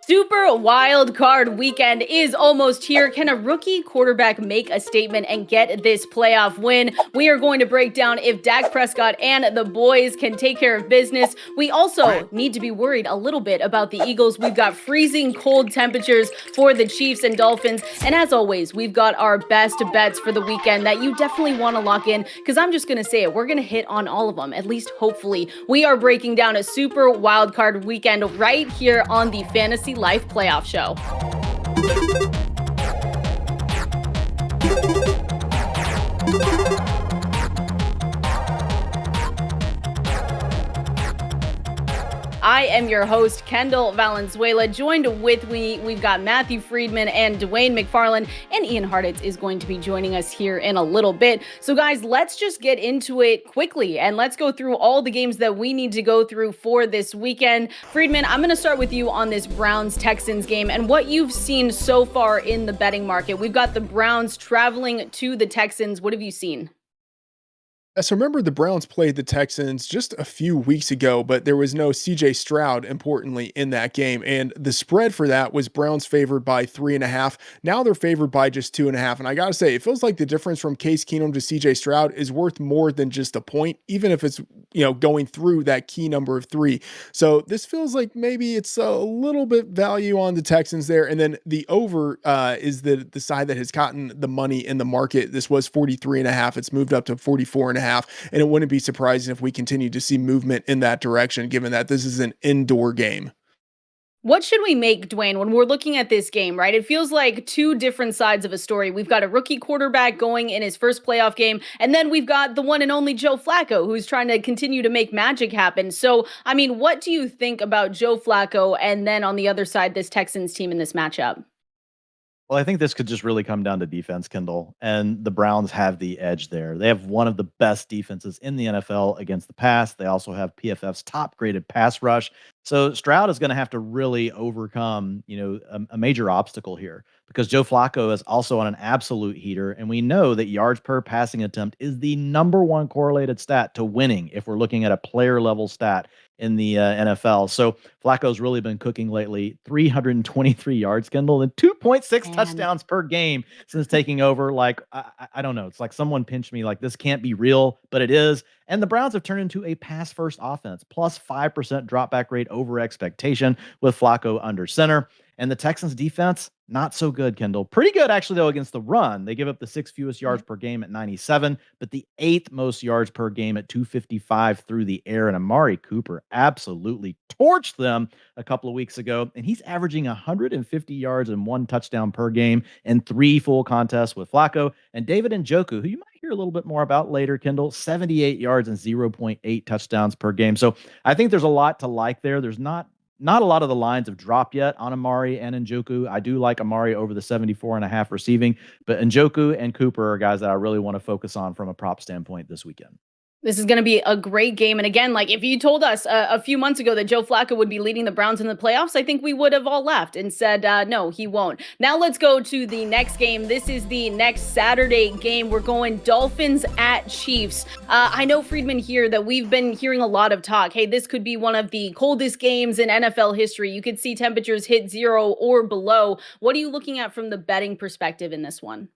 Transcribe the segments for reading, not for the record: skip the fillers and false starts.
Super wild card weekend is almost here. Can a rookie quarterback make a statement and get this playoff win? We are going to break down if Dak Prescott and the boys can take care of business. We also need to be worried a little bit about the Eagles. We've got freezing cold temperatures for the Chiefs and Dolphins. And as always, we've got our best bets for the weekend that you definitely want to lock in, because I'm just going to say it. We're going to hit on all of them, at least hopefully. We are breaking down a super wild card weekend right here on the Fantasy Life Playoff Show. I am your host, Kendall Valenzuela. Joined with me, we've got Matthew Freedman and Dwain McFarland, and Ian Hartitz is going to be joining us here in a little bit. So guys, let's just get into it quickly and let's go through all the games that we need to go through for this weekend. Freedman, I'm going to start with you on this Browns-Texans game and what you've seen so far in the betting market. We've got the Browns traveling to the Texans. What have you seen? So remember, the Browns played the Texans just a few weeks ago, but there was no CJ Stroud, importantly, in that game. And the spread for that was Browns favored by 3.5. Now they're favored by just 2.5. And I got to say, it feels like the difference from Case Keenum to CJ Stroud is worth more than just a point, even if it's, going through that key number of 3. So this feels like maybe it's a little bit value on the Texans there. And then the over is the side that has gotten the money in the market. This was 43.5. It's moved up to 44.5. And it wouldn't be surprising if we continue to see movement in that direction, given that this is an indoor game. What should we make, Dwain, when we're looking at this game, right? It feels like two different sides of a story. We've got a rookie quarterback going in his first playoff game, and then we've got the one and only Joe Flacco, who's trying to continue to make magic happen. So, what do you think about Joe Flacco and then on the other side, this Texans team in this matchup? Well, I think this could just really come down to defense, Kendall, and the Browns have the edge there. They have one of the best defenses in the NFL against the pass. They also have PFF's top graded pass rush. So Stroud is going to have to really overcome, a major obstacle here, because Joe Flacco is also on an absolute heater. And we know that yards per passing attempt is the number one correlated stat to winning if we're looking at a player level stat in the NFL. So Flacco's really been cooking lately. 323 yards, Kendall, and 2.6 touchdowns per game since taking over. Like, I don't know. It's like someone pinched me, like, this can't be real, but it is. And the Browns have turned into a pass first offense, plus 5% drop back rate over expectation with Flacco under center. And the Texans defense, not so good, Kendall. Pretty good, actually, though, against the run. They give up the 6th fewest yards per game at 97, but the 8th most yards per game at 255 through the air. And Amari Cooper absolutely torched them a couple of weeks ago. And he's averaging 150 yards and 1 touchdown per game in 3 full contests with Flacco. And David Njoku, who you might hear a little bit more about later, Kendall, 78 yards and 0.8 touchdowns per game. So I think there's a lot to like there. There's not a lot of the lines have dropped yet on Amari and Njoku. I do like Amari over the 74.5 receiving, but Njoku and Cooper are guys that I really want to focus on from a prop standpoint this weekend. This is going to be a great game. And again, like if you told us a few months ago that Joe Flacco would be leading the Browns in the playoffs, I think we would have all laughed and said, no, he won't. Now let's go to the next game. This is the next Saturday game. We're going Dolphins at Chiefs. I know, Freedman, here that we've been hearing a lot of talk. Hey, this could be one of the coldest games in NFL history. You could see temperatures hit 0 or below. What are you looking at from the betting perspective in this one?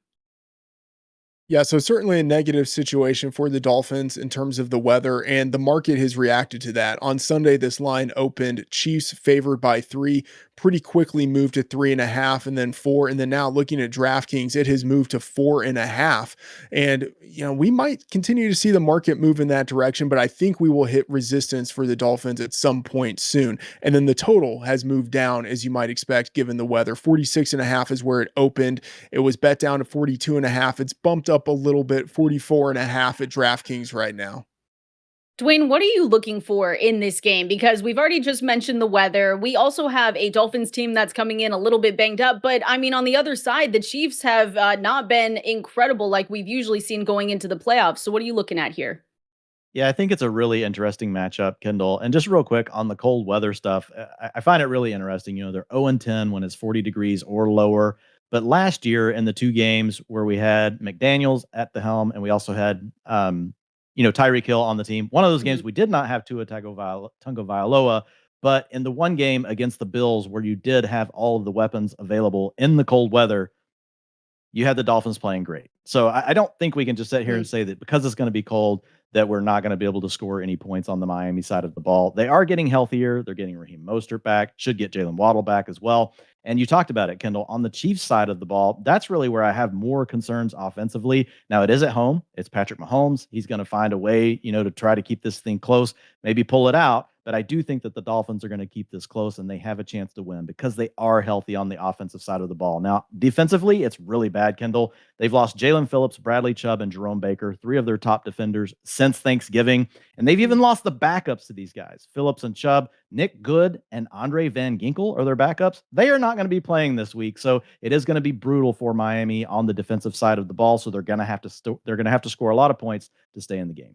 Yeah, so certainly a negative situation for the Dolphins in terms of the weather, and the market has reacted to that. On Sunday, this line opened Chiefs favored by 3, pretty quickly moved to 3.5 and then 4. And then now looking at DraftKings, it has moved to 4.5. And, we might continue to see the market move in that direction, but I think we will hit resistance for the Dolphins at some point soon. And then the total has moved down, as you might expect, given the weather. 46.5 is where it opened. It was bet down to 42.5. It's bumped up a little bit, 44.5 at DraftKings right now. Dwain, what are you looking for in this game? Because we've already just mentioned the weather. We also have a Dolphins team that's coming in a little bit banged up. But on the other side, the Chiefs have not been incredible like we've usually seen going into the playoffs. So what are you looking at here? Yeah, I think it's a really interesting matchup, Kendall. And just real quick on the cold weather stuff, I find it really interesting. They're 0-10 when it's 40 degrees or lower. But last year in the 2 games where we had McDaniels at the helm and we also had Tyreek Hill on the team. One of those games we did not have Tua Tagovailoa. But in the one game against the Bills where you did have all of the weapons available in the cold weather, you had the Dolphins playing great. So I don't think we can just sit here and say that because it's going to be cold that we're not going to be able to score any points on the Miami side of the ball. They are getting healthier. They're getting Raheem Mostert back, should get Jalen Waddle back as well. And you talked about it, Kendall, on the Chiefs side of the ball. That's really where I have more concerns offensively. Now it is at home. It's Patrick Mahomes. He's going to find a way, to try to keep this thing close, maybe pull it out. But I do think that the Dolphins are going to keep this close and they have a chance to win because they are healthy on the offensive side of the ball. Now, defensively, it's really bad, Kendall. They've lost Jalen Phillips, Bradley Chubb, and Jerome Baker, three of their top defenders since Thanksgiving. And they've even lost the backups to these guys. Phillips and Chubb, Nick Good, and Andre Van Ginkel are their backups. They are not going to be playing this week. So it is going to be brutal for Miami on the defensive side of the ball. So they're going to have to score a lot of points to stay in the game.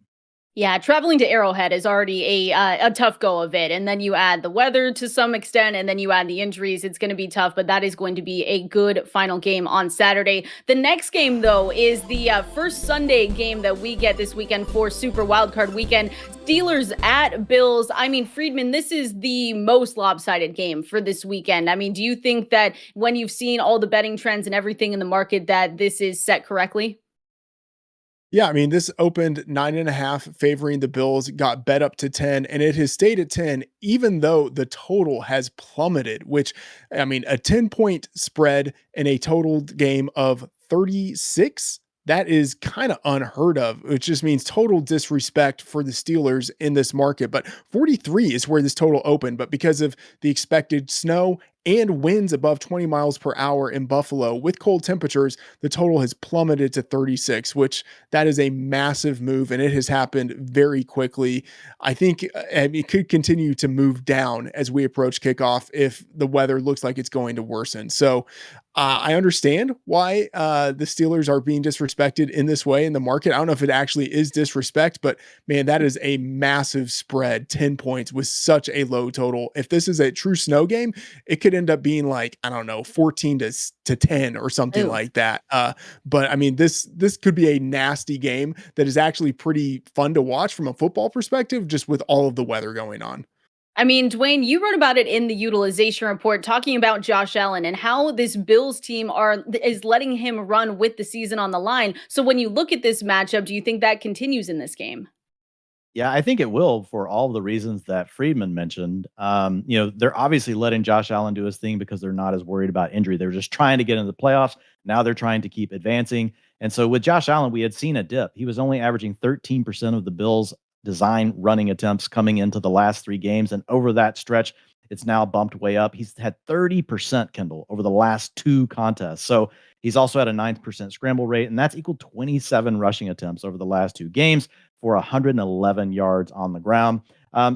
Yeah, traveling to Arrowhead is already a tough go of it. And then you add the weather to some extent, and then you add the injuries. It's going to be tough, but that is going to be a good final game on Saturday. The next game, though, is the first Sunday game that we get this weekend for Super Wildcard Weekend. Steelers at Bills. I mean, Freedman, this is the most lopsided game for this weekend. I mean, do you think that when you've seen all the betting trends and everything in the market that this is set correctly? Yeah, I mean, this opened 9.5 favoring the Bills, got bet up to 10, and it has stayed at 10, even though the total has plummeted, which, I mean, a 10-point spread in a total game of 36, that is kind of unheard of, which just means total disrespect for the Steelers in this market. But 43 is where this total opened, but because of the expected snow and winds above 20 miles per hour in Buffalo with cold temperatures, the total has plummeted to 36, which that is a massive move. And it has happened very quickly. I think it could continue to move down as we approach kickoff if the weather looks like it's going to worsen. So I understand why the Steelers are being disrespected in this way in the market. I don't know if it actually is disrespect, but man, that is a massive spread, 10 points with such a low total. If this is a true snow game, it could end up being like, I don't know, 14 to 10 or something like that. But I mean, this could be a nasty game that is actually pretty fun to watch from a football perspective, just with all of the weather going on. I mean, Dwain, you wrote about it in the utilization report, talking about Josh Allen and how this Bills team is letting him run with the season on the line. So when you look at this matchup, do you think that continues in this game? Yeah, I think it will for all the reasons that Freedman mentioned. They're obviously letting Josh Allen do his thing because they're not as worried about injury. They're just trying to get into the playoffs. Now they're trying to keep advancing. And so with Josh Allen, we had seen a dip. He was only averaging 13% of the Bills' design running attempts coming into the last three games. And over that stretch, it's now bumped way up. He's had 30%, Kendall, over the last two contests. So he's also had a 9% scramble rate, and that's equal 27 rushing attempts over the last two games for 111 yards on the ground.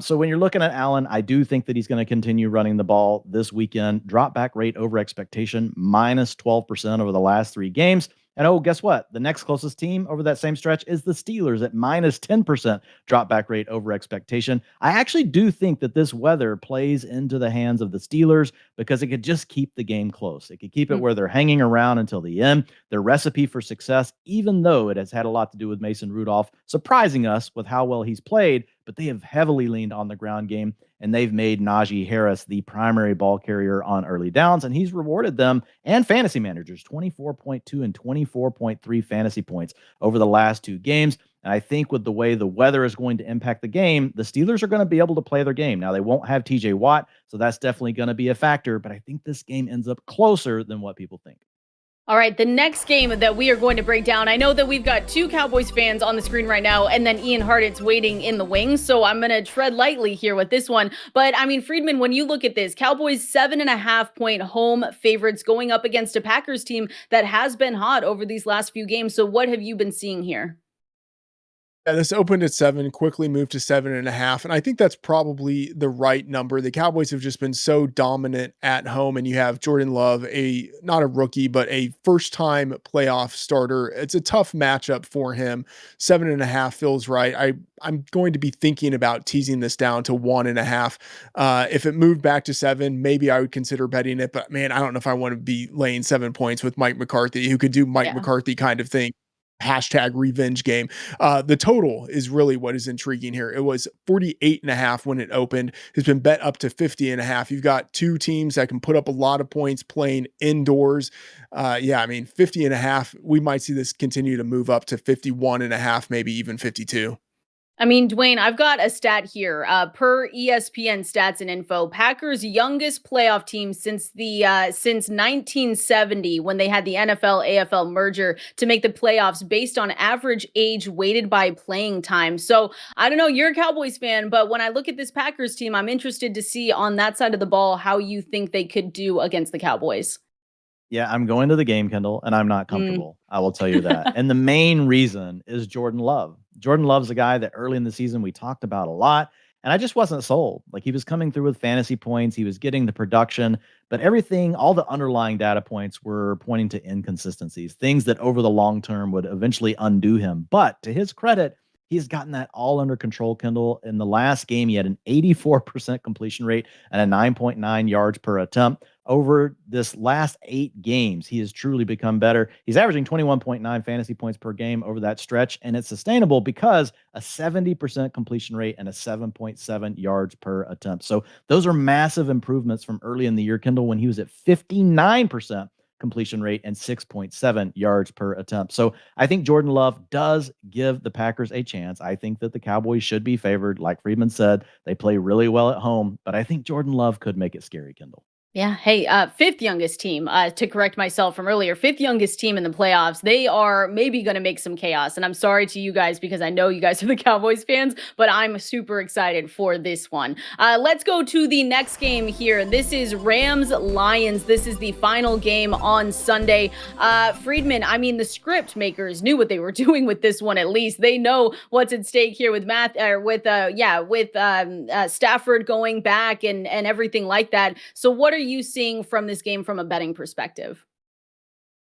So when you're looking at Allen, I do think that he's going to continue running the ball this weekend. Drop back rate over expectation, minus 12% over the last three games. And oh, guess what? The next closest team over that same stretch is the Steelers at minus 10% drop back rate over expectation. I actually do think that this weather plays into the hands of the Steelers because it could just keep the game close. It could keep it where they're hanging around until the end. Their recipe for success, even though it has had a lot to do with Mason Rudolph surprising us with how well he's played, but they have heavily leaned on the ground game, and they've made Najee Harris the primary ball carrier on early downs, and he's rewarded them and fantasy managers 24.2 and 24.3 fantasy points over the last two games. And I think with the way the weather is going to impact the game, the Steelers are going to be able to play their game. Now, they won't have TJ Watt, so that's definitely going to be a factor, but I think this game ends up closer than what people think. All right, the next game that we are going to break down, I know that we've got two Cowboys fans on the screen right now, and then Ian Hartitz waiting in the wings, so I'm going to tread lightly here with this one. But, I mean, Freedman, when you look at this, Cowboys 7.5-point home favorites going up against a Packers team that has been hot over these last few games. So what have you been seeing here? Yeah, this opened at 7, quickly moved to 7.5. And I think that's probably the right number. The Cowboys have just been so dominant at home. And you have Jordan Love, not a rookie, but a first-time playoff starter. It's a tough matchup for him. 7.5 feels right. I'm going to be thinking about teasing this down to 1.5. If it moved back to 7, maybe I would consider betting it. But man, I don't know if I want to be laying 7 points with Mike McCarthy, who could do Mike McCarthy kind of thing. hashtag revenge game. The total is really what is intriguing here. It was 48.5 when it opened. Has been bet up to 50.5. You've got two teams that can put up a lot of points playing indoors. Yeah, I mean, 50.5, we might see this continue to move up to 51.5, maybe even 52. I mean, Dwayne, I've got a stat here. Per ESPN Stats and Info, Packers' youngest playoff team since 1970, when they had the NFL AFL merger to make the playoffs based on average age weighted by playing time. So I don't know, you're a Cowboys fan, but when I look at this Packers team, I'm interested to see on that side of the ball how you think they could do against the Cowboys. Yeah, I'm going to the game, Kendall, and I'm not Mm. comfortable. I will tell you that. And the main reason is Jordan Love. Jordan Love's a guy that early in the season we talked about a lot, and I just wasn't sold. Like, he was coming through with fantasy points, he was getting the production, but everything, all the underlying data points were pointing to inconsistencies, things that over the long term would eventually undo him. But to his credit, he's gotten that all under control, Kendall. In the last game, he had an 84% completion rate and a 9.9 yards per attempt. Over this last 8 games, he has truly become better. He's averaging 21.9 fantasy points per game over that stretch, and it's sustainable because a 70% completion rate and a 7.7 yards per attempt. So those are massive improvements from early in the year, Kendall, when he was at 59% completion rate and 6.7 yards per attempt. So I think Jordan Love does give the Packers a chance. I think that the Cowboys should be favored. Like Friedman said, they play really well at home, but I think Jordan Love could make it scary, Kendall. Yeah. Hey, fifth youngest team, to correct myself from earlier, fifth youngest team in the playoffs. They are maybe going to make some chaos. And I'm sorry to you guys because I know you guys are the Cowboys fans, but I'm super excited for this one. Let's go to the next game here. This is Rams Lions. This is the final game on Sunday. Friedman, I mean, the script makers knew what they were doing with this one. At least they know what's at stake here with Stafford going back and everything like that. So what are you seeing from this game from a betting perspective?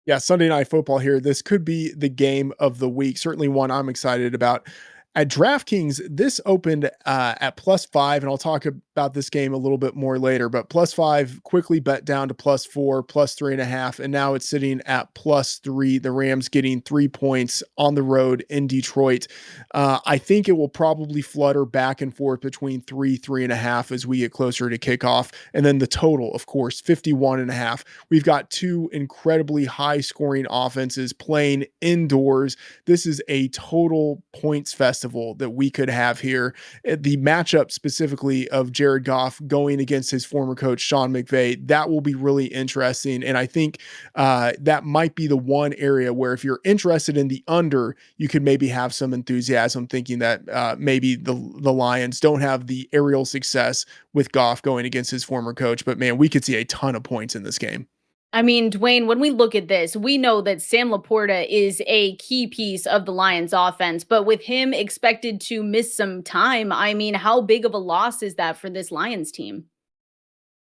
Yeah, Sunday Night Football here. This could be the game of the week. Certainly one I'm excited about. At DraftKings, this opened at +5, and I'll talk about this game a little bit more later, but +5 quickly bet down to +4, +3.5, and now it's sitting at +3. The Rams getting 3 points on the road in Detroit. I think it will probably flutter back and forth between 3.5 as we get closer to kickoff. And then the total, of course, 51.5. We've got two incredibly high scoring offenses playing indoors. This is a total points festival that we could have here. The matchup specifically of Jared Goff going against his former coach, Sean McVay, that will be really interesting. And I think that might be the one area where if you're interested in the under, you could maybe have some enthusiasm thinking that maybe the Lions don't have the aerial success with Goff going against his former coach. But man, we could see a ton of points in this game. I mean, Dwayne, when we look at this, we know that Sam Laporta is a key piece of the Lions offense, but with him expected to miss some time, I mean, how big of a loss is that for this Lions team?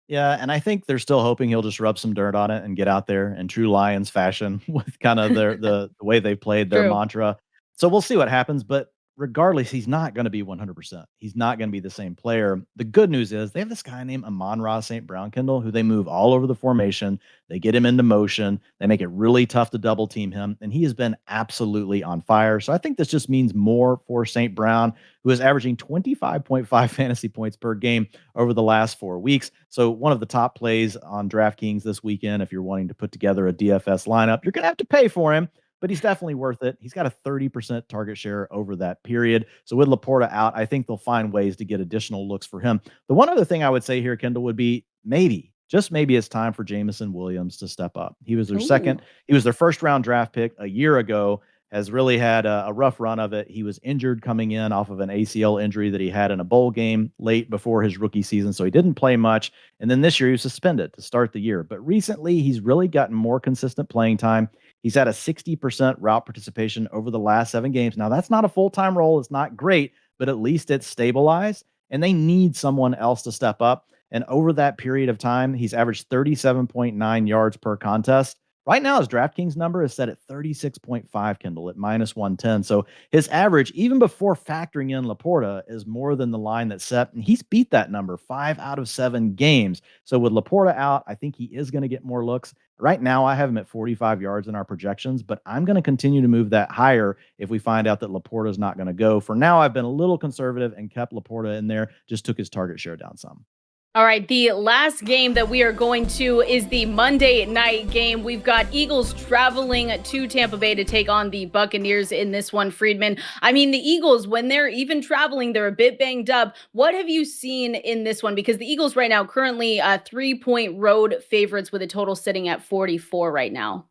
Yeah, and I think they're still hoping he'll just rub some dirt on it and get out there in true Lions fashion with kind of the way they played their True. mantra. So we'll see what happens, but regardless, he's not going to be 100%. He's not going to be the same player. The good news is they have this guy named Amon-Ra St. Brown, Kendall, who they move all over the formation. They get him into motion. They make it really tough to double team him, and he has been absolutely on fire. So I think this just means more for St. Brown, who is averaging 25.5 fantasy points per game over the last 4 weeks. So one of the top plays on DraftKings this weekend, if you're wanting to put together a DFS lineup, you're going to have to pay for him, but he's definitely worth it. He's got a 30% target share over that period. So with Laporta out, I think they'll find ways to get additional looks for him. The one other thing I would say here, Kendall, would be maybe, just maybe it's time for Jamison Williams to step up. He was their first round draft pick a year ago, has really had a rough run of it. He was injured coming in off of an ACL injury that he had in a bowl game late before his rookie season, so he didn't play much. And then this year he was suspended to start the year. But recently he's really gotten more consistent playing time. He's had a 60% route participation over the last 7 games. Now, that's not a full-time role. It's not great, but at least it's stabilized, and they need someone else to step up. And over that period of time, he's averaged 37.9 yards per contest Right now, his DraftKings number is set at 36.5, Kendall, at -110. So his average, even before factoring in Laporta, is more than the line that's set. And he's beat that number 5 out of 7 games. So with Laporta out, I think he is going to get more looks. Right now, I have him at 45 yards in our projections, but I'm going to continue to move that higher if we find out that Laporta is not going to go. For now, I've been a little conservative and kept Laporta in there, just took his target share down some. All right, the last game that we are going to is the Monday night game. We've got Eagles traveling to Tampa Bay to take on the Buccaneers in this one, Freedman. I mean, the Eagles, when they're even traveling, they're a bit banged up. What have you seen in this one? Because the Eagles right now currently 3-point road favorites with a total sitting at 44 right now.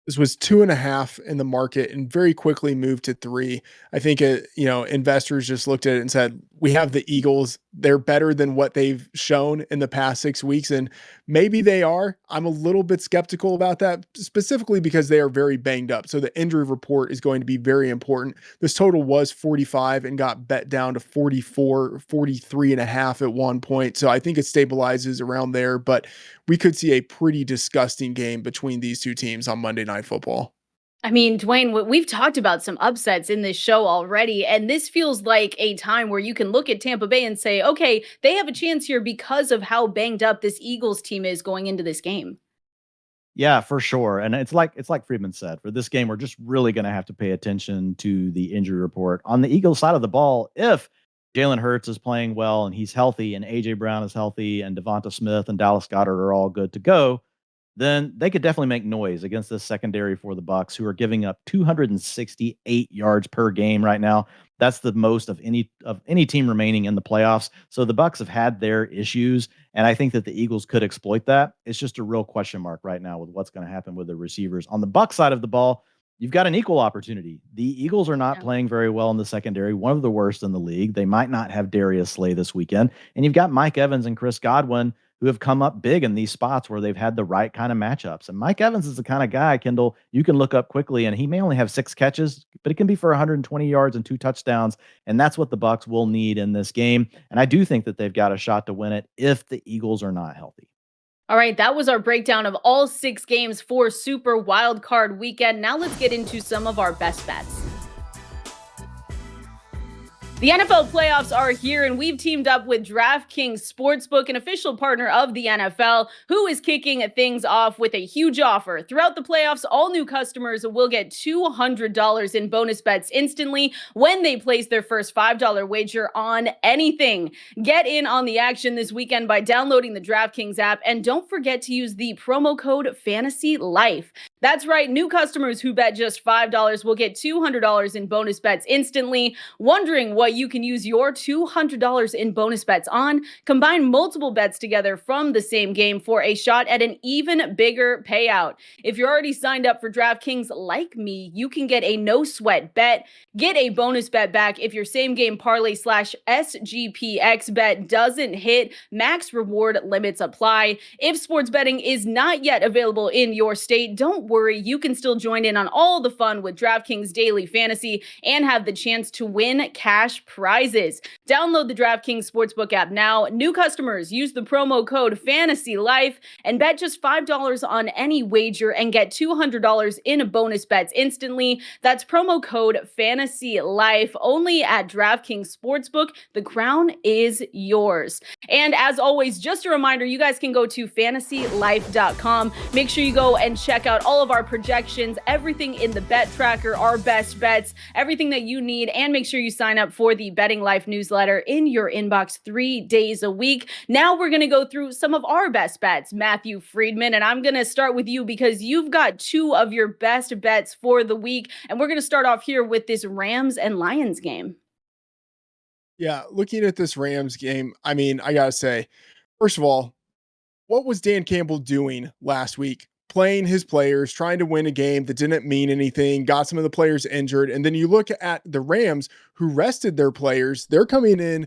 This was 2.5 in the market and very quickly moved to 3. I think investors just looked at it and said, we have the Eagles. They're better than what they've shown in the past 6 weeks. And maybe they are. I'm a little bit skeptical about that, specifically because they are very banged up. So the injury report is going to be very important. This total was 45 and got bet down to 44, 43.5 at one point. So I think it stabilizes around there, but we could see a pretty disgusting game between these two teams on Monday Night Football. I mean, Dwain, we've talked about some upsets in this show already, and this feels like a time where you can look at Tampa Bay and say, okay, they have a chance here because of how banged up this Eagles team is going into this game. Yeah, for sure. And it's like Freedman said, for this game, we're just really going to have to pay attention to the injury report. On the Eagles side of the ball, if Jalen Hurts is playing well and he's healthy and A.J. Brown is healthy and Devonta Smith and Dallas Goedert are all good to go, then they could definitely make noise against this secondary for the Bucs, who are giving up 268 yards per game right now. That's the most of any team remaining in the playoffs. So the Bucs have had their issues, and I think that the Eagles could exploit that. It's just a real question mark right now with what's going to happen with the receivers. On the Bucs side of the ball, you've got an equal opportunity. The Eagles are not playing very well in the secondary, one of the worst in the league. They might not have Darius Slay this weekend. And you've got Mike Evans and Chris Godwin, who have come up big in these spots where they've had the right kind of matchups. And Mike Evans is the kind of guy, Kendall, you can look up quickly, and he may only have 6 catches, but it can be for 120 yards and 2 touchdowns. And that's what the Bucs will need in this game. And I do think that they've got a shot to win it if the Eagles are not healthy. All right, that was our breakdown of all 6 games for Super Wild Card Weekend. Now let's get into some of our best bets. The NFL playoffs are here, and we've teamed up with DraftKings Sportsbook, an official partner of the NFL, who is kicking things off with a huge offer. Throughout the playoffs, all new customers will get $200 in bonus bets instantly when they place their first $5 wager on anything. Get in on the action this weekend by downloading the DraftKings app, and don't forget to use the promo code FANTASYLIFE. That's right, new customers who bet just $5 will get $200 in bonus bets instantly. Wondering what you can use your $200 in bonus bets on? Combine multiple bets together from the same game for a shot at an even bigger payout. If you're already signed up for DraftKings like me, you can get a no sweat bet. Get a bonus bet back if your same game parlay /SGPX bet doesn't hit. Max reward limits apply. If sports betting is not yet available in your state, don't worry, you can still join in on all the fun with DraftKings Daily Fantasy and have the chance to win cash prizes. Download the DraftKings Sportsbook app now. New customers use the promo code FANTASYLIFE and bet just $5 on any wager and get $200 in bonus bets instantly. That's promo code FANTASYLIFE only at DraftKings Sportsbook. The crown is yours. And as always, just a reminder, you guys can go to fantasylife.com. Make sure you go and check out all of our projections, everything in the bet tracker, our best bets, everything that you need, and make sure you sign up for the Betting Life newsletter in your inbox 3 days a week. Now we're going to go through some of our best bets, Matthew Freedman, and I'm going to start with you because you've got 2 of your best bets for the week, and we're going to start off here with this Rams and Lions game. Yeah, looking at this Rams game, I mean, I got to say, first of all, what was Dan Campbell doing last week? Playing his players, trying to win a game that didn't mean anything, got some of the players injured. And then you look at the Rams who rested their players. They're coming in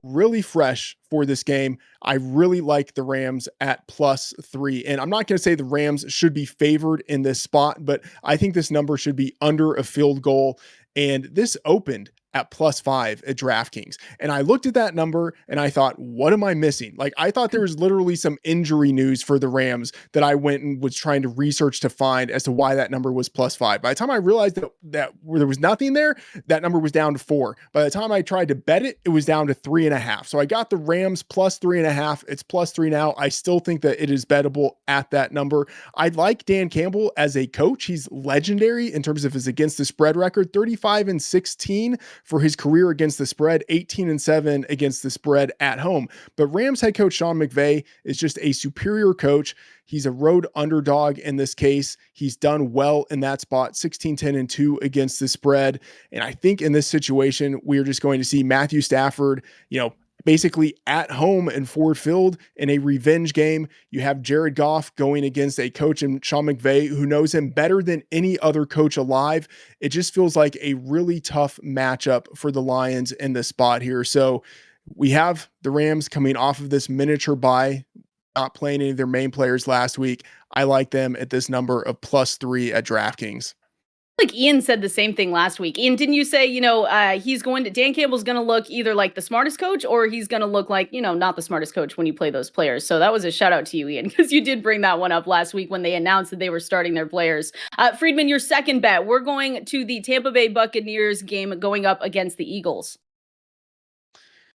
really fresh for this game. I really like the Rams at +3. And I'm not going to say the Rams should be favored in this spot, but I think this number should be under a field goal. And this opened at +5 at DraftKings. And I looked at that number and I thought, what am I missing? Like, I thought there was literally some injury news for the Rams that I went and was trying to research to find as to why that number was +5. By the time I realized that there was nothing there, that number was down to 4. By the time I tried to bet it, it was down to 3.5. So I got the Rams +3.5. It's +3 now. I still think that it is bettable at that number. I like Dan Campbell as a coach. He's legendary in terms of his against the spread record, 35-16 for his career against the spread, 18-7 against the spread at home. But Rams head coach Sean McVay is just a superior coach. He's a road underdog in this case. He's done well in that spot, 16-10-2 against the spread. And I think in this situation, we are just going to see Matthew Stafford, basically at home in Ford Field in a revenge game. You have Jared Goff going against a coach in Sean McVay who knows him better than any other coach alive. It just feels like a really tough matchup for the Lions in this spot here. So we have the Rams coming off of this miniature bye, not playing any of their main players last week. I like them at this number of +3 at DraftKings. Like Ian said the same thing last week. Ian, didn't you say, Dan Campbell's going to look either like the smartest coach or he's going to look like, not the smartest coach when you play those players. So that was a shout out to you, Ian, because you did bring that one up last week when they announced that they were starting their players. Freedman, your second bet, we're going to the Tampa Bay Buccaneers game going up against the Eagles.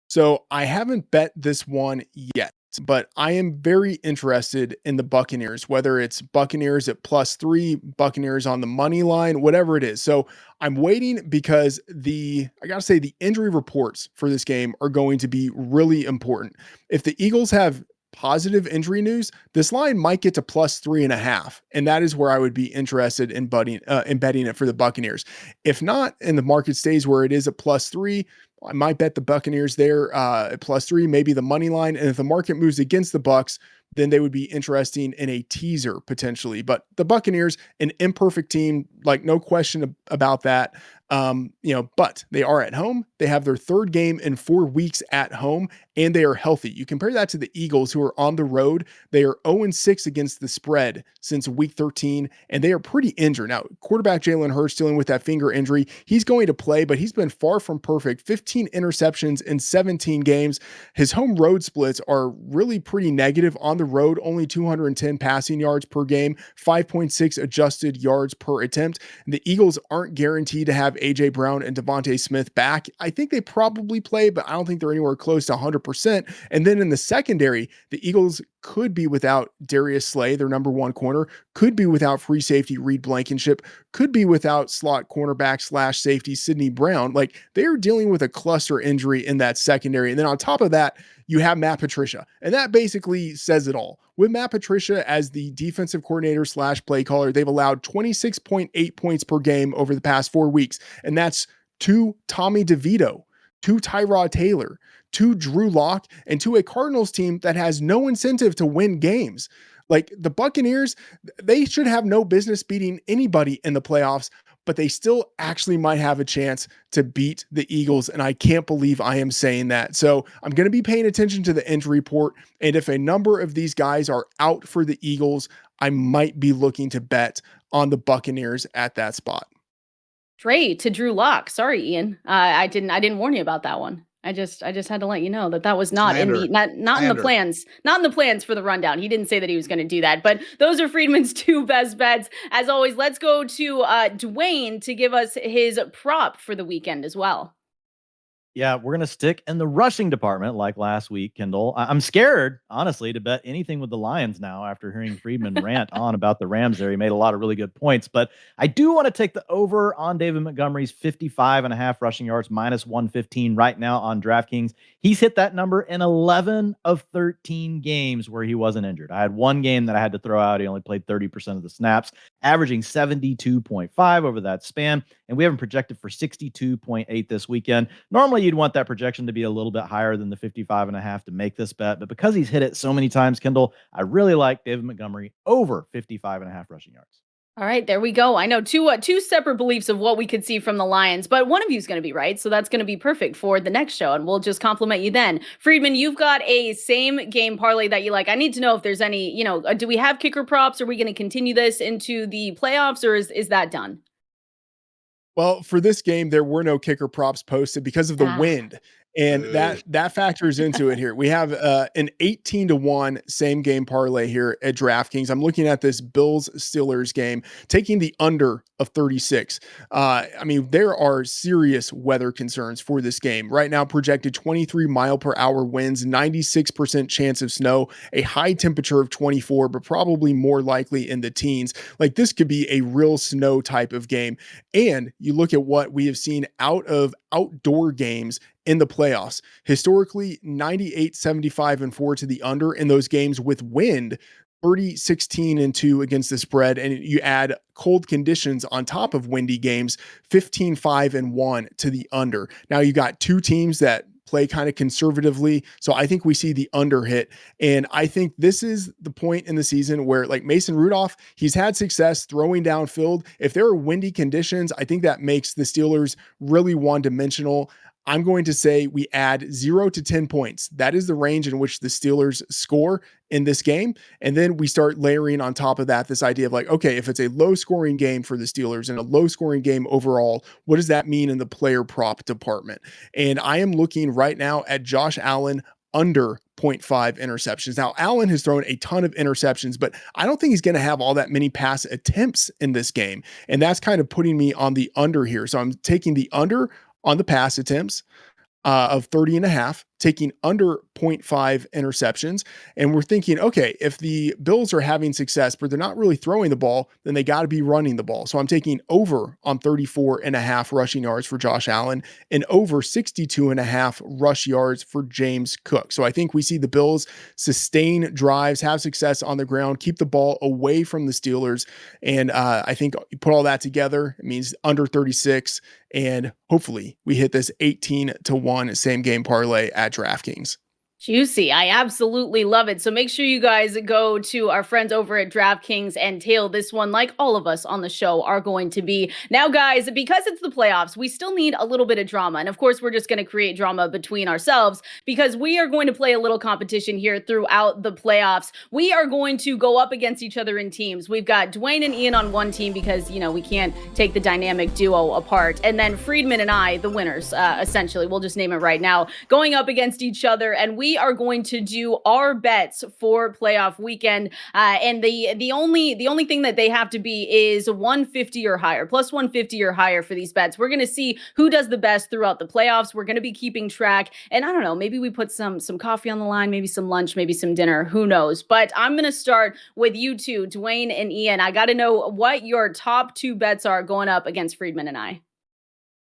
So I haven't bet this one yet, but I am very interested in the Buccaneers, whether it's Buccaneers at +3, Buccaneers on the money line, whatever it is. So I'm waiting because I got to say the injury reports for this game are going to be really important. If the Eagles have positive injury news, this line might get to +3.5. And that is where I would be interested in betting it for the Buccaneers. If not, and the market stays where it is at +3, I might bet the Buccaneers there at +3, maybe the money line. And if the market moves against the Bucs, then they would be interesting in a teaser potentially. But the Buccaneers, an imperfect team, like no question about that. But they are at home. They have their third game in 4 weeks at home, and they are healthy. You compare that to the Eagles, who are on the road. They are 0-6 against the spread since week 13, and they are pretty injured. Now, quarterback Jalen Hurts dealing with that finger injury. He's going to play, but he's been far from perfect. 15 interceptions in 17 games. His home road splits are really pretty negative. On the road, only 210 passing yards per game, 5.6 adjusted yards per attempt. And the Eagles aren't guaranteed to have A.J. Brown and Devontae Smith back. I think they probably play, but I don't think they're anywhere close to 100%. And then in the secondary, the Eagles could be without Darius Slay, their number one corner, could be without free safety Reed Blankenship, could be without slot cornerback / safety Sidney Brown. Like, they're dealing with a cluster injury in that secondary. And then on top of that, you have Matt Patricia. And that basically says it all. With Matt Patricia as the defensive coordinator / play caller, they've allowed 26.8 points per game over the past 4 weeks. And that's to Tommy DeVito, to Tyrod Taylor, to Drew Lock, and to a Cardinals team that has no incentive to win games. Like, the Buccaneers, they should have no business beating anybody in the playoffs, but they still actually might have a chance to beat the Eagles. And I can't believe I am saying that. So I'm going to be paying attention to the injury report. And if a number of these guys are out for the Eagles, I might be looking to bet on the Buccaneers at that spot. Trey to Drew Lock. Sorry, Ian. I didn't warn you about that one. I just had to let you know that was not in the not in the plans, not in the plans for the rundown. He didn't say that he was going to do that, but those are Freedman's two best bets. As always, let's go to Dwain to give us his prop for the weekend as well. Yeah, we're going to stick in the rushing department like last week, Kendall. I'm scared, honestly, to bet anything with the Lions now after hearing Freedman rant on about the Rams there. He made a lot of really good points, but I do want to take the over on David Montgomery's 55.5 rushing yards, -115 right now on DraftKings. He's hit that number in 11 of 13 games where he wasn't injured. I had one game that I had to throw out. He only played 30% of the snaps, averaging 72.5 over that span, and we haven't projected for 62.8 this weekend. Normally, you'd want that projection to be a little bit higher than the 55.5 to make this bet. But because he's hit it so many times, Kendall, I really like David Montgomery over 55.5 rushing yards. All right, there we go. I know two separate beliefs of what we could see from the Lions, but one of you is going to be right. So that's going to be perfect for the next show. And we'll just compliment you then. Freedman, you've got a same game parlay that you like. I need to know if there's any, do we have kicker props? Are we going to continue this into the playoffs, or is that done? Well, for this game, there were no kicker props posted because of the Ah. wind. And that factors into it here. We have an 18-1 same game parlay here at DraftKings. I'm looking at this Bills Steelers game, taking the under of 36. I mean, there are serious weather concerns for this game. Right now, projected 23 mile per hour winds, 96% chance of snow, a high temperature of 24, but probably more likely in the teens. Like, this could be a real snow type of game. And you look at what we have seen out of outdoor games in the playoffs. Historically, 98, 75, and 4 to the under in those games with wind, 30, 16, and 2 against the spread. And you add cold conditions on top of windy games, 15, 5, and 1 to the under. Now you got two teams that play kind of conservatively. So I think we see the under hit. And I think this is the point in the season where, like, Mason Rudolph, he's had success throwing downfield. If there are windy conditions, I think that makes the Steelers really one-dimensional. I'm going to say we add 0 to 10 points. That is the range in which the Steelers score in this game. And then we start layering on top of that this idea of, like, okay, if it's a low scoring game for the Steelers and a low scoring game overall, what does that mean in the player prop department? And I am looking right now at Josh Allen under 0.5 interceptions. Now, Allen has thrown a ton of interceptions, but I don't think he's going to have all that many pass attempts in this game. And that's kind of putting me on the under here. So I'm taking the under on the pass attempts of 30.5, taking under 0.5 interceptions. And we're thinking, okay, if the Bills are having success, but they're not really throwing the ball, then they got to be running the ball. So I'm taking over on 34.5 rushing yards for Josh Allen and over 62.5 rush yards for James Cook. So I think we see the Bills sustain drives, have success on the ground, keep the ball away from the Steelers. And I think you put all that together, it means under 36. And hopefully we hit this 18-1 same game parlay at DraftKings. Juicy. I absolutely love it. So make sure you guys go to our friends over at DraftKings and tail this one, like all of us on the show are going to be. Now, guys, because it's the playoffs, we still need a little bit of drama. And of course, we're just going to create drama between ourselves because we are going to play a little competition here throughout the playoffs. We are going to go up against each other in teams. We've got Dwain and Ian on one team because, you know, we can't take the dynamic duo apart. And then Freedman and I, the winners, essentially, we'll just name it right now, going up against each other. And we are going to do our bets for playoff weekend. And the only thing that they have to be is 150 or higher, plus 150 or higher for these bets. We're going to see who does the best throughout the playoffs. We're going to be keeping track. And I don't know, maybe we put some coffee on the line, maybe some lunch, maybe some dinner, who knows? But I'm going to start with you two, Dwain and Ian. I got to know what your top two bets are going up against Freedman and I.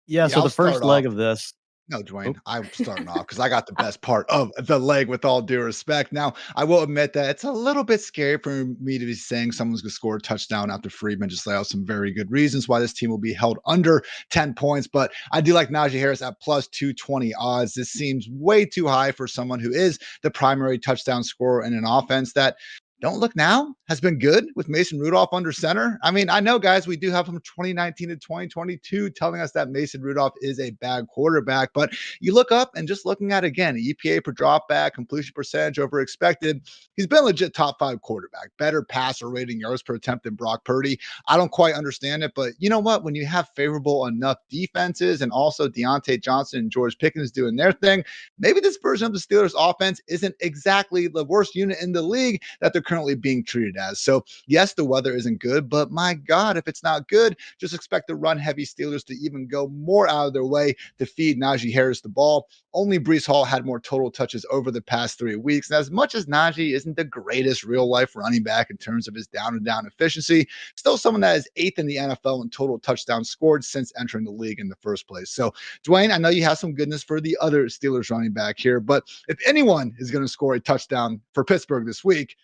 Yeah, so I'll the first start leg off. of this. No, Dwayne, I'm starting off because I got the best part of the leg, with all due respect. Now, I will admit that it's a little bit scary for me to be saying someone's going to score a touchdown after Freedman just lay out some very good reasons why this team will be held under 10 points. But I do like Najee Harris at plus 220 odds. This seems way too high for someone who is the primary touchdown scorer in an offense that, don't look now, has been good with Mason Rudolph under center. I mean, I know, guys, we do have from 2019 to 2022 telling us that Mason Rudolph is a bad quarterback, but you look up and just looking at, again, EPA per dropback, completion percentage over expected, he's been legit top 5 quarterback, better passer rating, yards per attempt than Brock Purdy. I don't quite understand it, but you know what? When you have favorable enough defenses and also Deontay Johnson and George Pickens doing their thing, maybe this version of the Steelers offense isn't exactly the worst unit in the league that they're currently being treated as. So yes, the weather isn't good, but my God, if it's not good, just expect the run heavy Steelers to even go more out of their way to feed Najee Harris the ball. Only Breece Hall had more total touches over the past 3 weeks. And as much as Najee isn't the greatest real life running back in terms of his down and down efficiency, still someone that is 8th in the NFL in total touchdowns scored since entering the league in the first place. So Dwayne, I know you have some goodness for the other Steelers running back here, but if anyone is going to score a touchdown for Pittsburgh this week,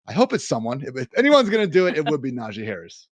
I hope it's someone. If anyone's going to do it, it would be Najee Harris.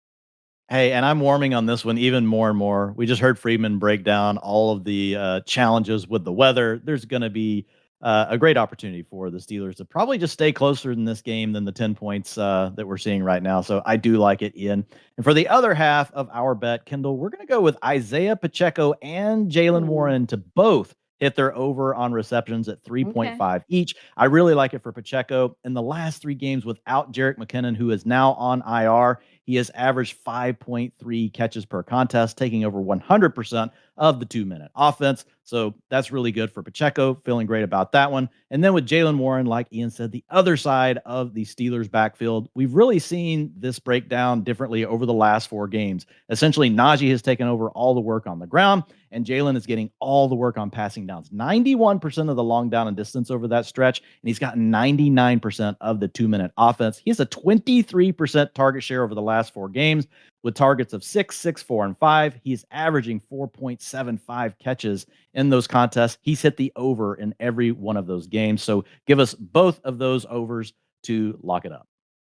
Hey, and I'm warming on this one even more and more. We just heard Freedman break down all of the challenges with the weather. There's going to be a great opportunity for the Steelers to probably just stay closer in this game than the 10 points that we're seeing right now. So I do like it, Ian. And for the other half of our bet, Kendall, we're going to go with Isaiah Pacheco and Jalen Warren to both hit their over on receptions at 3.5 each. I really like it for Pacheco. In the last 3 games without Jerick McKinnon, who is now on IR, He has averaged 5.3 catches per contest, taking over 100% of the 2-minute offense. So that's really good for Pacheco. Feeling great about that one. And then with Jaylen Warren, like Ian said, the other side of the Steelers backfield, we've really seen this break down differently over the last 4 games. Essentially, Najee has taken over all the work on the ground, and Jaylen is getting all the work on passing downs. 91% of the long down and distance over that stretch, and he's gotten 99% of the 2-minute offense. He has a 23% target share over the last 4 games with targets of 6, 6, 4, and 5. He's averaging 4.75 catches in those contests. He's hit the over in every one of those games. So give us both of those overs to lock it up.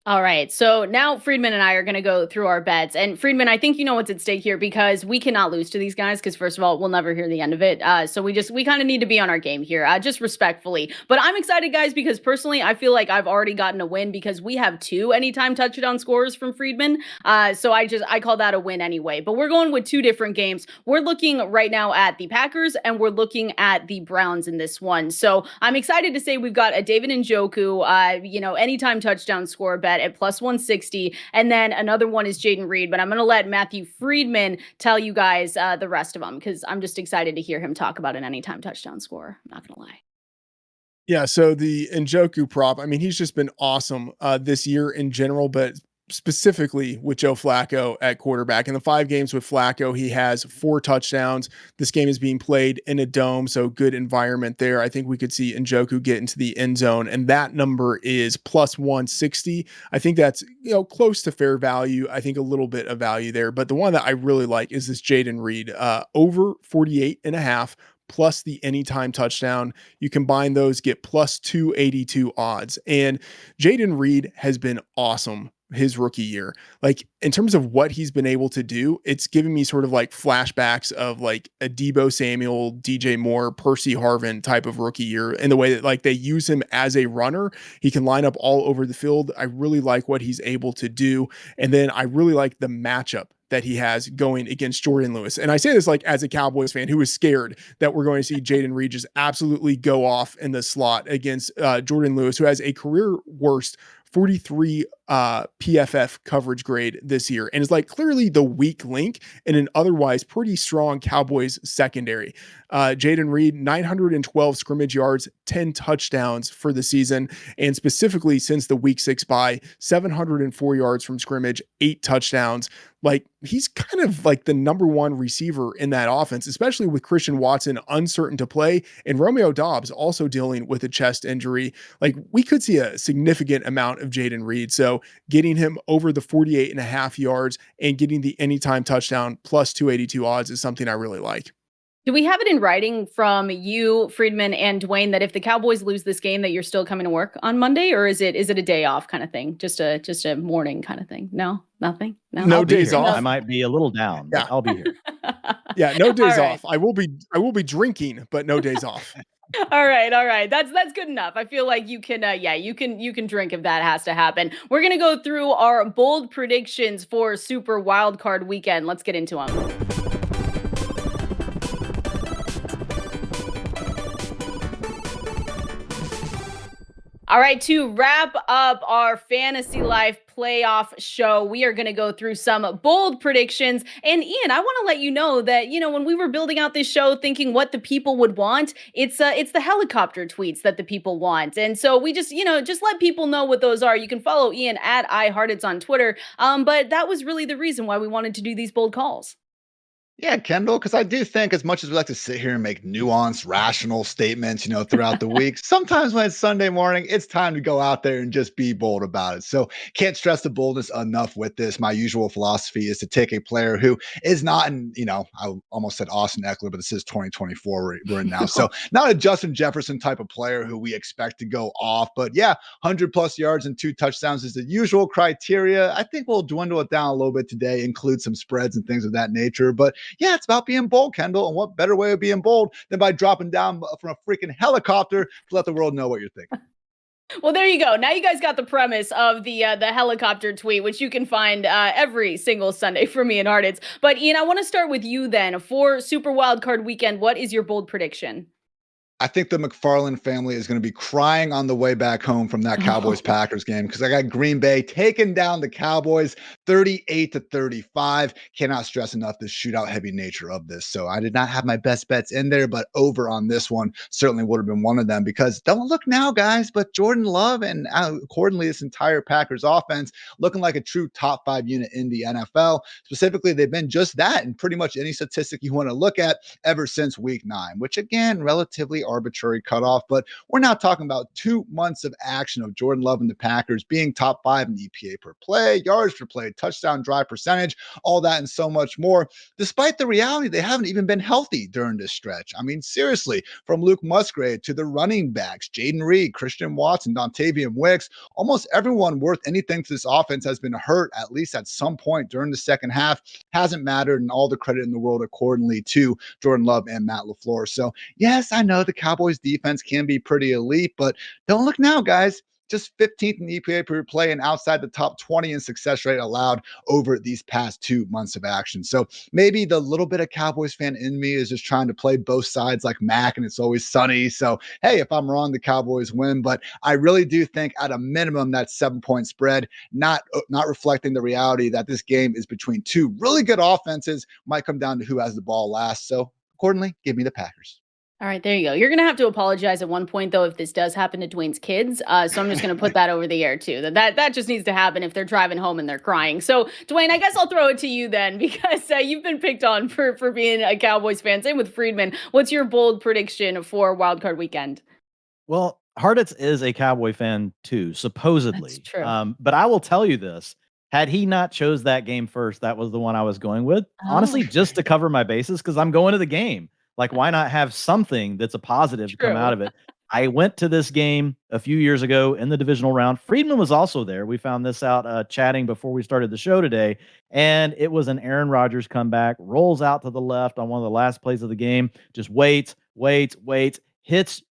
All right. So now Freedman and I are going to go through our bets. And Freedman, I think you know what's at stake here because we cannot lose to these guys because first of all, we'll never hear the end of it. So we kind of need to be on our game here, just respectfully. But I'm excited, guys, because personally, I feel like I've already gotten a win because we have 2 anytime touchdown scores from Freedman. So I call that a win anyway. But we're going with 2 different games. We're looking right now at the Packers and we're looking at the Browns in this one. So I'm excited to say we've got a David Njoku, anytime touchdown score bet at plus 160. And then another one is Jayden Reed, but I'm going to let Matthew Freedman tell you guys the rest of them because I'm just excited to hear him talk about an anytime touchdown score. I'm not going to lie. Yeah, so the Njoku prop, I mean, he's just been awesome this year in general, but specifically with Joe Flacco at quarterback. In the 5 games with Flacco, he has 4 touchdowns. This game is being played in a dome, so good environment there. I think we could see Njoku get into the end zone, and that number is plus 160. I think that's close to fair value. I think a little bit of value there, but the one that I really like is this Jayden Reed over 48.5. Plus the anytime touchdown. You combine those, get plus 282 odds. And Jayden Reed has been awesome his rookie year. Like in terms of what he's been able to do, it's giving me sort of like flashbacks of like a Deebo Samuel, DJ Moore, Percy Harvin type of rookie year in the way that like they use him as a runner. He can line up all over the field. I really like what he's able to do. And then I really like the matchup that he has going against Jordan Lewis. And I say this like as a Cowboys fan who is scared that we're going to see Jayden Reed just absolutely go off in the slot against Jordan Lewis, who has a career worst 43 PFF coverage grade this year and is like clearly the weak link in an otherwise pretty strong Cowboys secondary. Jayden Reed, 912 scrimmage yards, 10 touchdowns for the season, and specifically since the week 6 bye, 704 yards from scrimmage, 8 touchdowns. Like he's kind of like the number 1 receiver in that offense, especially with Christian Watson uncertain to play and Romeo Doubs also dealing with a chest injury. Like we could see a significant amount of Jayden Reed. So getting him over the 48.5 yards and getting the anytime touchdown plus 282 odds is something I really like. Do we have it in writing from you, Freedman, and Dwain that if the Cowboys lose this game that you're still coming to work on Monday, or is it a day off kind of thing? Just a morning kind of thing? No, nothing. No days off. I might be a little down, but I'll be here. Yeah, no days off. I will be drinking, but no days off. All right. That's good enough. I feel like you can, you can drink if that has to happen. We're going to go through our bold predictions for Super Wildcard Weekend. Let's get into them. All right, to wrap up our Fantasy Life playoff show, we are going to go through some bold predictions. And Ian, I want to let you know that, when we were building out this show thinking what the people would want, it's the helicopter tweets that the people want. And so we just let people know what those are. You can follow Ian at Hartitz on Twitter. But that was really the reason why we wanted to do these bold calls. Yeah, Kendall, because I do think as much as we like to sit here and make nuanced, rational statements, throughout the week, sometimes when it's Sunday morning, it's time to go out there and just be bold about it. So can't stress the boldness enough with this. My usual philosophy is to take a player who is not in, I almost said Austin Eckler, but this is 2024 we're in now. So not a Justin Jefferson type of player who we expect to go off. But yeah, 100 plus yards and 2 touchdowns is the usual criteria. I think we'll dwindle it down a little bit today, include some spreads and things of that nature. But yeah, it's about being bold, Kendall. And what better way of being bold than by dropping down from a freaking helicopter to let the world know what you're thinking. Well, there you go. Now you guys got the premise of the helicopter tweet, which you can find every single Sunday from Ian Hartitz. But Ian, I want to start with you then. For Super Wildcard Weekend, what is your bold prediction? I think the McFarland family is going to be crying on the way back home from that Cowboys Packers game because I got Green Bay taking down the Cowboys 38-35. Cannot stress enough the shootout heavy nature of this. So I did not have my best bets in there, but over on this one certainly would have been one of them, because don't look now, guys, but Jordan Love and accordingly this entire Packers offense looking like a true top 5 unit in the NFL. Specifically, they've been just that in pretty much any statistic you want to look at ever since week 9, which again, relatively arbitrary cutoff, but we're now talking about 2 months of action of Jordan Love and the Packers being top 5 in EPA per play, yards per play, touchdown drive percentage, all that and so much more, despite the reality they haven't even been healthy during this stretch. I mean, seriously, from Luke Musgrave to the running backs, Jaden Reed, Christian Watson, Dontavian Wicks, almost everyone worth anything to this offense has been hurt at least at some point during the second half. Hasn't mattered, and all the credit in the world accordingly to Jordan Love and Matt LaFleur. So yes, I know the Cowboys defense can be pretty elite, but don't look now, guys. Just 15th in EPA per play and outside the top 20 in success rate allowed over these past 2 months of action. So maybe the little bit of Cowboys fan in me is just trying to play both sides like Mac and It's Always Sunny. So, hey, if I'm wrong, the Cowboys win. But I really do think at a minimum that 7-point spread, not reflecting the reality that this game is between two really good offenses, might come down to who has the ball last. So accordingly, give me the Packers. All right, there you go. You're going to have to apologize at one point, though, if this does happen to Dwayne's kids. So I'm just going to put that over the air, too. That just needs to happen if they're driving home and they're crying. So, Dwayne, I guess I'll throw it to you then, because you've been picked on for being a Cowboys fan. Same with Freedman. What's your bold prediction for Wildcard Weekend? Well, Hartitz is a Cowboy fan, too, supposedly. That's true. But I will tell you this. Had he not chose that game first, that was the one I was going with. Honestly, just to cover my bases, because I'm going to the game. Like, why not have something that's a positive to come out of it? I went to this game a few years ago in the divisional round. Friedman was also there. We found this out chatting before we started the show today. And it was an Aaron Rodgers comeback, rolls out to the left on one of the last plays of the game, just waits, hits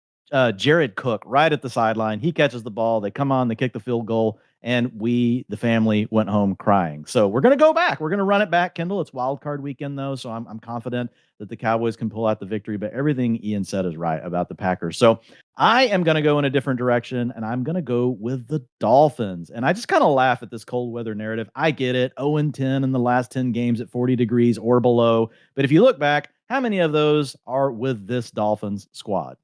Jared Cook right at the sideline. He catches the ball. They come on, they kick the field goal. And we, the family, went home crying. So we're going to go back. We're going to run it back, Kendall. It's wild card weekend, though, so I'm confident that the Cowboys can pull out the victory. But everything Ian said is right about the Packers. So I am going to go in a different direction, and I'm going to go with the Dolphins. And I just kind of laugh at this cold weather narrative. I get it. 0-10 in the last 10 games at 40 degrees or below. But if you look back, how many of those are with this Dolphins squad?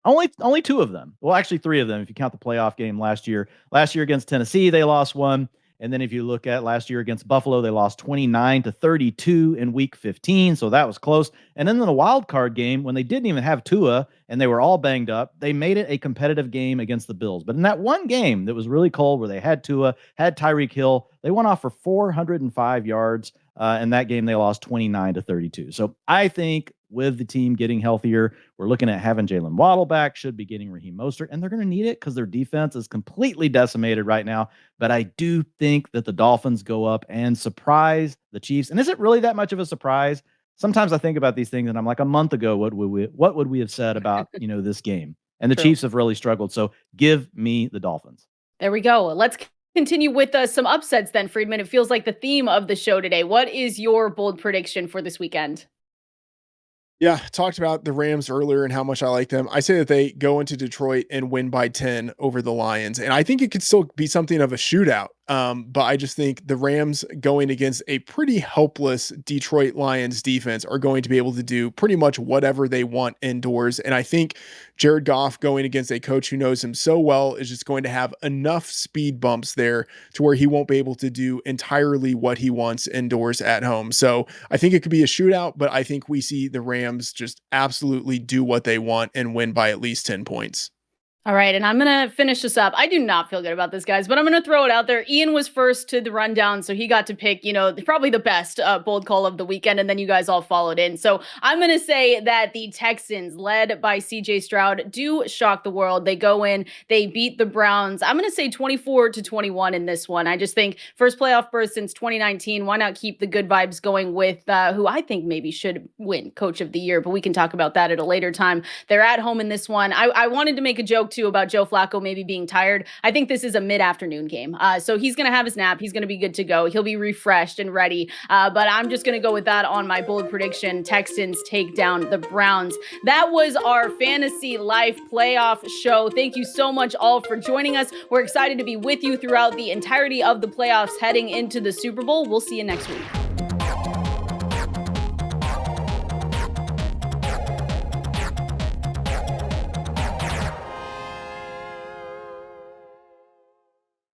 Only 2 of them. Well, actually 3 of them if you count the playoff game last year. Last year against Tennessee, they lost 1. And then if you look at last year against Buffalo, they lost 29-32 in week 15. So that was close. And then in the wild card game, when they didn't even have Tua and they were all banged up, they made it a competitive game against the Bills. But in that one game that was really cold where they had Tua, had Tyreek Hill, they went off for 405 yards. In that game, they lost 29-32. So I think with the team getting healthier, we're looking at having Jalen Waddle back, should be getting Raheem Mostert, and they're going to need it because their defense is completely decimated right now. But I do think that the Dolphins go up and surprise the Chiefs. And is it really that much of a surprise? Sometimes I think about these things and I'm like, a month ago, what would we have said about, this game? And the Chiefs have really struggled. So give me the Dolphins. There we go. Let's continue with some upsets then, Freedman. It feels like the theme of the show today. What is your bold prediction for this weekend? Yeah, talked about the Rams earlier and how much I like them. I say that they go into Detroit and win by 10 over the Lions. And I think it could still be something of a shootout. But I just think the Rams going against a pretty helpless Detroit Lions defense are going to be able to do pretty much whatever they want indoors. And I think Jared Goff going against a coach who knows him so well is just going to have enough speed bumps there to where he won't be able to do entirely what he wants indoors at home. So I think it could be a shootout, but I think we see the Rams just absolutely do what they want and win by at least 10 points. All right, and I'm going to finish this up. I do not feel good about this, guys, but I'm going to throw it out there. Ian was first to the rundown, so he got to pick, probably the best bold call of the weekend, and then you guys all followed in. So I'm going to say that the Texans, led by CJ Stroud, do shock the world. They go in, they beat the Browns. I'm going to say 24-21 in this one. I just think first playoff berth since 2019. Why not keep the good vibes going with who I think maybe should win Coach of the Year, but we can talk about that at a later time. They're at home in this one. I wanted to make a joke too about Joe Flacco maybe being tired. I think this is a mid-afternoon game. So he's going to have his nap. He's going to be good to go. He'll be refreshed and ready. But I'm just going to go with that on my bold prediction. Texans take down the Browns. That was our Fantasy Life playoff show. Thank you so much all for joining us. We're excited to be with you throughout the entirety of the playoffs heading into the Super Bowl. We'll see you next week.